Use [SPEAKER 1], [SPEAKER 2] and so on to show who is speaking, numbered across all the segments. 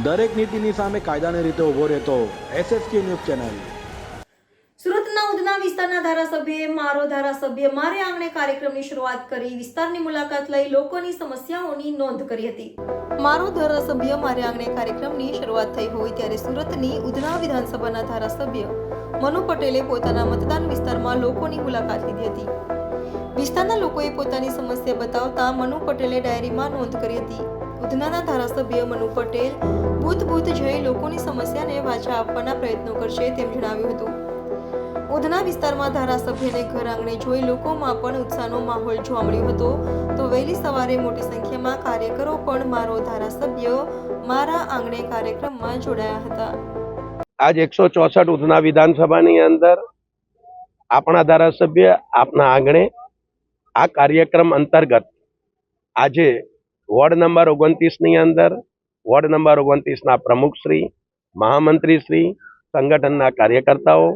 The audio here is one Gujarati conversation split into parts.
[SPEAKER 1] દરેક નીતિની સામે કાયદાની રીતે ઊભો રહેતો SSK ન્યૂઝ ચેનલ।
[SPEAKER 2] સુરતના ઉધના વિસ્તારના ધારાસભ્યએ મારો ધારાસભ્ય મારે આંગણે કાર્યક્રમની શરૂઆત કરી વિસ્તારની મુલાકાત લઈ લોકોની સમસ્યાઓની નોંધ કરી હતી। મારો ધારાસભ્ય મારે આંગણે કાર્યક્રમની શરૂઆત થઈ હોય ત્યારે સુરતની ઉધના વિધાનસભાના ધારાસભ્ય મનુ પટેલે પોતાના મતદાન વિસ્તારમાં લોકોની મુલાકાત લીધી હતી। વિસ્તારના લોકોએ પોતાની સમસ્યા બતાવતા મનુ પટેલે ડાયરીમાં નોંધ કરી હતી। ઉધનાના ધારાસભ્ય મનુ પટેલ બૂથ જઈ લોકોની સમસ્યાને વાચા આપવાના પ્રયત્નો કરશે તેમ જણાવ્યું હતું। ઉધના વિસ્તારમાં ધારાસભ્યને ઘર આંગણે જોઈ લોકોમાં પણ ઉત્સાહનો માહોલ જોવા મળ્યો હતો। તો વહેલી સવારે મોટી સંખ્યામાં કાર્યકરો પણ મારો ધારાસભ્ય મારા આંગણે કાર્યક્રમમાં જોડાયા હતા।
[SPEAKER 3] आज 164 ઉધના વિધાનસભાની અંદર આપણા ધારાસભ્ય આપના આંગણે આ કાર્યક્રમ અંતર્ગત આજે વોર્ડ નંબર 29 ની અંદર વોર્ડ નંબર 29 ના પ્રમુખશ્રી, મહામંત્રીશ્રી, સંગઠનના કાર્યકર્તાઓ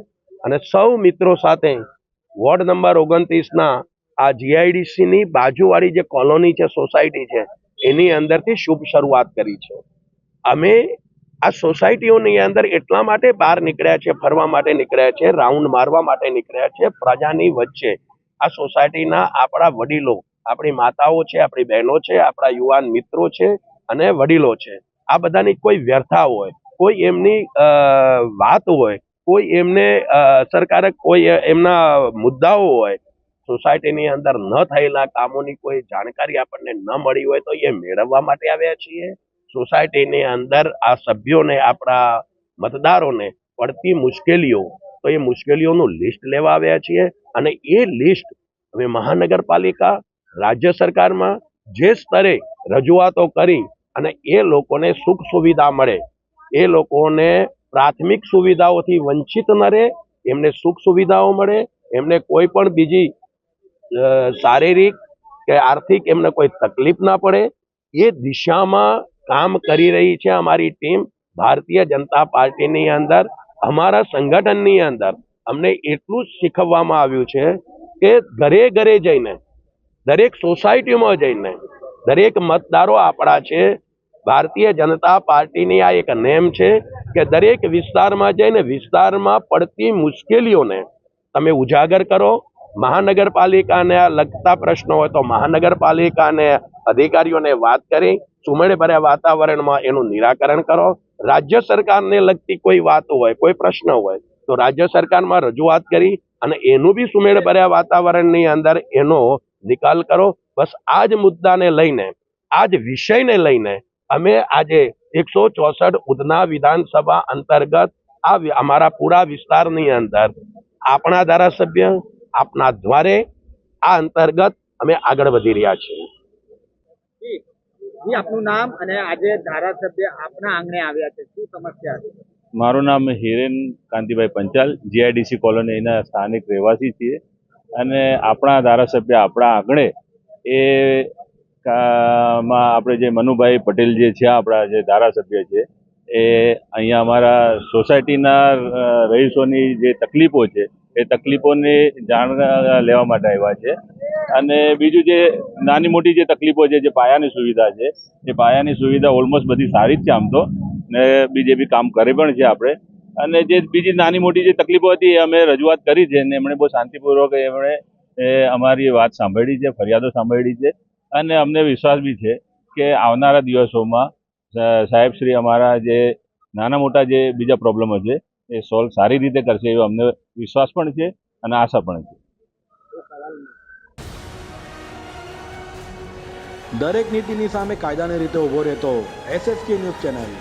[SPEAKER 3] અને સૌ મિત્રો સાથે વોર્ડ નંબર 29 ના આ GIDC ની બાજુવાળી જે કોલોની છે, સોસાયટી છે, એની અંદરથી શુભ શરૂઆત કરી છે। અમે આ સોસાયટીઓની અંદર એટલા માટે બહાર નીકળ્યા છે, ફરવા માટે નીકળ્યા છે, રાઉન્ડ મારવા માટે નીકળ્યા છે। પ્રજાની વચ્ચે આ સોસાયટીના આપણા વડીલો, આપણી માતાઓ છે, આપણી બહેનો છે, આપણા યુવાન મિત્રો છે અને વડીલો છે, આ બધાની કોઈ વ્યર્થા હોય, કોઈ એમની વાત હોય, કોઈ એમને અસરકારક કોઈ એમના મુદ્દાઓ હોય, સોસાયટીની અંદર ન થયેલા કામોની કોઈ જાણકારી આપણને ન મળી હોય તો એ મેળવવા માટે આવ્યા છીએ। સોસાયટીની અંદર આ સભ્યોને, આપણા મતદારોને પડતી મુશ્કેલીઓ, તો એ મુશ્કેલીઓનું લિસ્ટ લેવા આવ્યા છીએ અને એ લિસ્ટ અમે મહાનગરપાલિકા, રાજ્ય સરકારમાં જે સ્તરે રજૂઆતો કરી અને એ લોકોને સુખ સુવિધા મળે, એ લોકોને પ્રાથમિક સુવિધાઓથી વંચિત ન રહે, એમને સુખ સુવિધાઓ મળે, એમને કોઈ પણ બીજી શારીરિક કે આર્થિક એમને કોઈ તકલીફ ના પડે, એ દિશામાં કામ કરી રહી છે અમારી ટીમ। ભારતીય જનતા પાર્ટીની અંદર, અમારા સંગઠનની અંદર અમને એટલું જ શીખવવામાં આવ્યું છે કે ઘરે ઘરે જઈને, દરેક સોસાયટીમાં જઈને, દરેક મતદારો આપણા છે। ભારતીય જનતા પાર્ટીની આ એક નેમ છે કે દરેક વિસ્તારમાં જઈને વિસ્તારમાં પડતી મુશ્કેલીઓને તમે ઉજાગર કરો। મહાનગરપાલિકાને લગતા પ્રશ્નો હોય તો મહાનગરપાલિકાને અધિકારીઓને વાત કરી સુમેળભર્યા વાતાવરણમાં એનું નિરાકરણ કરો। રાજ્ય સરકારને લગતી કોઈ વાત હોય, કોઈ પ્રશ્ન હોય તો રાજ્ય સરકારમાં રજૂઆત કરી અને એનું બી સુમેળભર્યા વાતાવરણની અંદર એનો નિકાલ કરો। બસ આ જ મુદ્દાને લઈને, આ જ વિષયને લઈને અમે આજે 164 ઉધના વિધાનસભા અંતર્ગત આ અમારા પૂરા વિસ્તારની અંદર આપણા ધારાસભ્ય આપના દ્વારે આ અંતર્ગત અમે આગળ વધી રહ્યા છીએ।
[SPEAKER 4] આપનું નામ અને આજે ધારાસભ્ય આપના આંગણે આવ્યા છે, શું સમસ્યા છે?
[SPEAKER 5] મારું નામ હિરેન કાંતિભાઈ પંચાલ, GIDC કોલોનીના સ્થાનિક રહેવાસી છીએ અને આપણા ધારાસભ્ય આપણા આંગણે એ માં આપણે જે મનુભાઈ પટેલ જે છે, આપણા જે ધારાસભ્ય છે, એ અહીંયા અમારા સોસાયટીના રહીશોની જે તકલીફો છે એ તકલીફોની જાણ લેવા માટે આવ્યા છે અને બીજું જે નાની મોટી જે તકલીફો છે, જે પાયાની સુવિધા છે, એ પાયાની સુવિધા ઓલમોસ્ટ બધી સારી જ છે આમ તો, ને બીજે બી કામ કરે પણ છે આપણે, અને જે બીજી નાની મોટી જે તકલીફો હતી એ અમે રજૂઆત કરી છે અને એમણે બહુ શાંતિપૂર્વક એમણે અમારી વાત સાંભળી છે, ફરિયાદો સાંભળી છે અને અમને વિશ્વાસ બી છે કે આવનારા દિવસોમાં સાહેબશ્રી અમારા જે નાના મોટા જે બીજા પ્રોબ્લેમો છે એ સોલ્વ સારી રીતે કરશે એવો અમને વિશ્વાસ પણ છે અને આશા પણ છે।
[SPEAKER 1] દરેક નીતિની સામે કાયદાની રીતે ઊભો રહેતો SSK ન્યૂઝ ચેનલ।